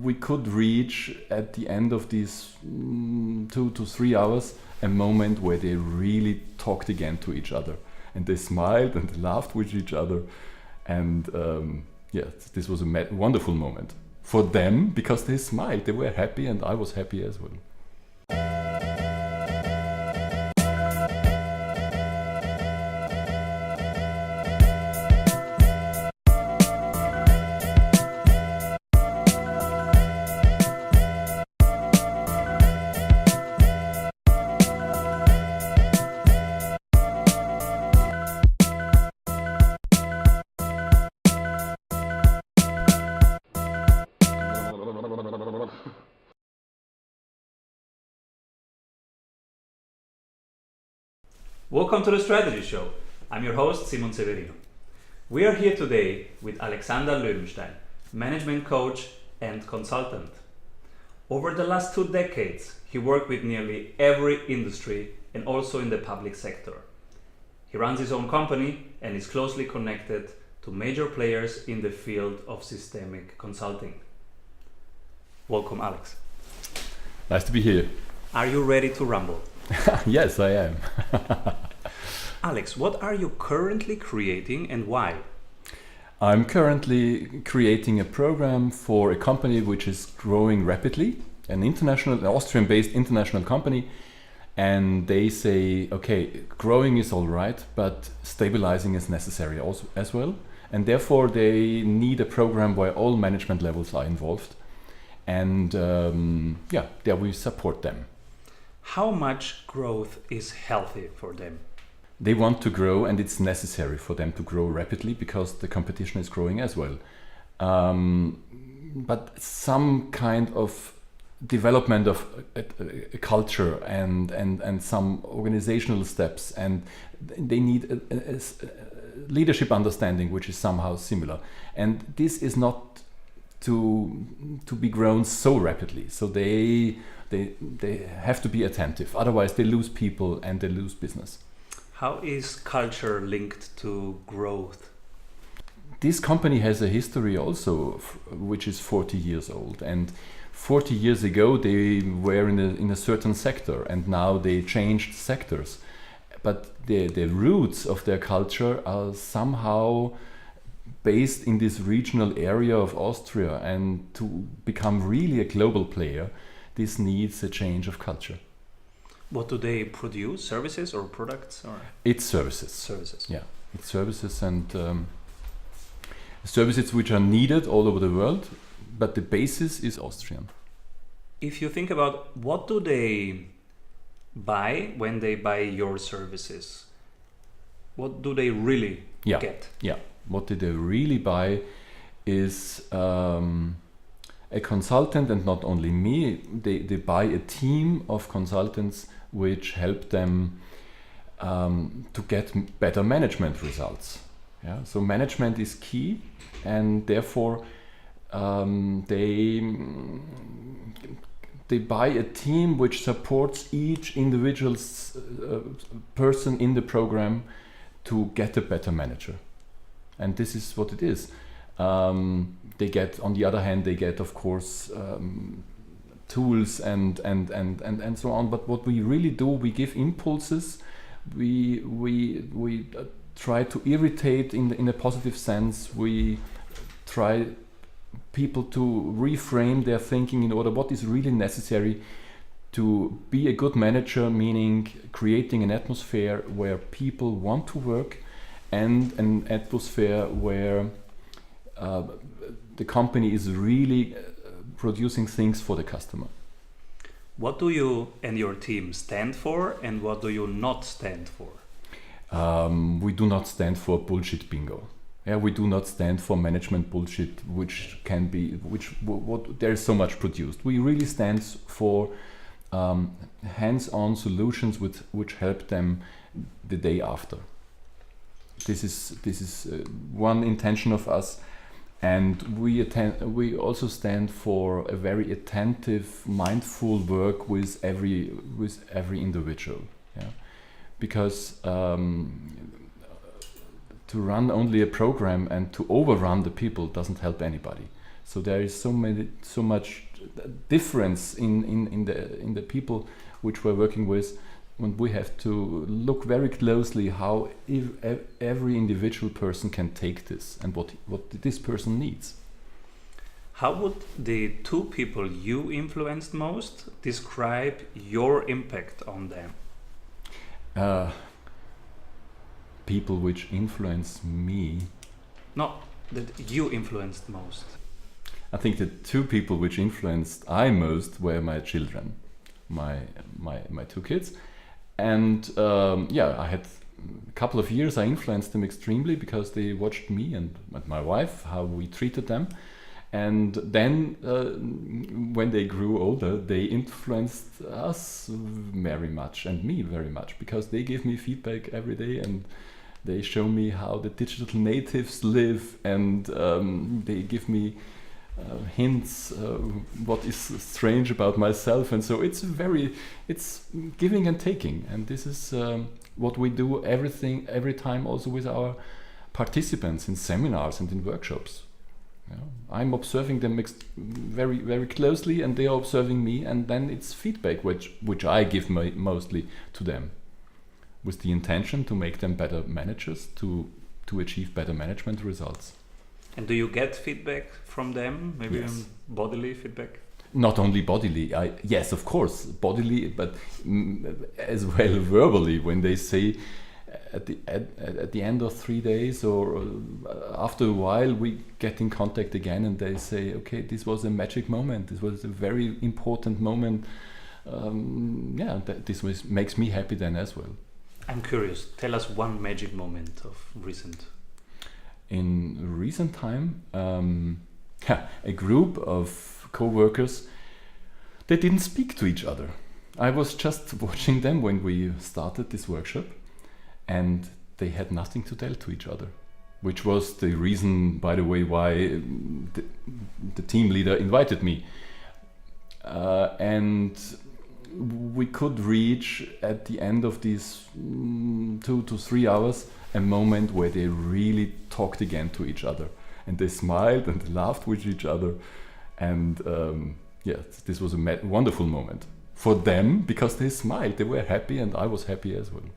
We could reach at the end of these 2 to 3 hours a moment where they really talked again to each other, and they smiled and laughed with each other, and this was a wonderful moment for them because they smiled, they were happy, and I was happy as well. Welcome to the Strategy Show. I'm your host, Severino. We are here today with Alexander Löwenstein, management coach and consultant. Over the last 2 decades, he worked with nearly every industry and also in the public sector. He runs his own company and is closely connected to major players in the field of systemic consulting. Welcome, Alex. Nice to be here. Are you ready to rumble? Yes, I am. Alex, what are you currently creating and why? I'm currently creating a program for a company which is growing rapidly, an Austrian-based international company, and they say, okay, growing is all right, but stabilizing is necessary also as well, and therefore they need a program where all management levels are involved, and there we support them. How much growth is healthy for them? They want to grow, and it's necessary for them to grow rapidly because the competition is growing as well. But some kind of development of a culture and some organizational steps, and they need a leadership understanding which is somehow similar. And this is not to be grown so rapidly. So they have to be attentive, otherwise they lose people and they lose business. How is culture linked to growth? This company has a history also which is 40 years old, and 40 years ago they were in a certain sector, and now they changed sectors, but the roots of their culture are somehow based in this regional area of Austria, and to become really a global player, this needs a change of culture. What do they produce? Services or products? Or? It's services. Services. Yeah, it's services, and services which are needed all over the world, but the basis is Austrian. If you think about what do they buy when they buy your services, what do they really get? Yeah, what do they really buy is a consultant, and not only me, they buy a team of consultants which help them to get better management results. Yeah? So management is key, and therefore they buy a team which supports each individual person in the program to get a better manager. And this is what it is. They get, on the other hand, they get, of course, tools and so on. But what we really do, we give impulses. We try to irritate in a positive sense. We try people to reframe their thinking in order what is really necessary to be a good manager, meaning creating an atmosphere where people want to work, and an atmosphere where the company is really producing things for the customer. What do you and your team stand for, and what do you not stand for? We do not stand for bullshit bingo. Yeah, we do not stand for management bullshit, which there is so much produced. We really stand for hands-on solutions which help them the day after. This is one intention of us, and we also stand for a very attentive, mindful work with every individual. Yeah? Because to run only a program and to overrun the people doesn't help anybody. So there is so much difference in the people which we're working with, and we have to look very closely how every individual person can take this and what this person needs. How would the two people you influenced most describe your impact on them? People which influence me. No, that you influenced most. I think the two people which influenced I most were my children, my two kids, and I had a couple of years I influenced them extremely because they watched me and my wife, how we treated them. And then when they grew older, they influenced us very much and me very much because they give me feedback every day and they show me how the digital natives live, and they give me hints what is strange about myself. And so it's giving and taking, and this is what we do every time also with our participants in seminars and in workshops. I'm observing them very, very closely, and they are observing me, and then it's feedback which I give mostly to them, with the intention to make them better managers, to achieve better management results. And do you get feedback from them? Maybe Yes. Bodily feedback? Not only bodily, yes, of course, bodily, but as well verbally, when they say at the end of 3 days or after a while we get in contact again and they say, okay, this was a magic moment, this was a very important moment. Makes me happy then as well. I'm curious, tell us one magic moment of recent. In recent time, a group of co-workers, they didn't speak to each other. I was just watching them when we started this workshop, and they had nothing to tell to each other, which was the reason, by the way, why the team leader invited me. And we could reach at the end of these 2 to 3 hours a moment where they really talked again to each other, and they smiled and laughed with each other, and this was a wonderful moment for them because they smiled, they were happy, and I was happy as well.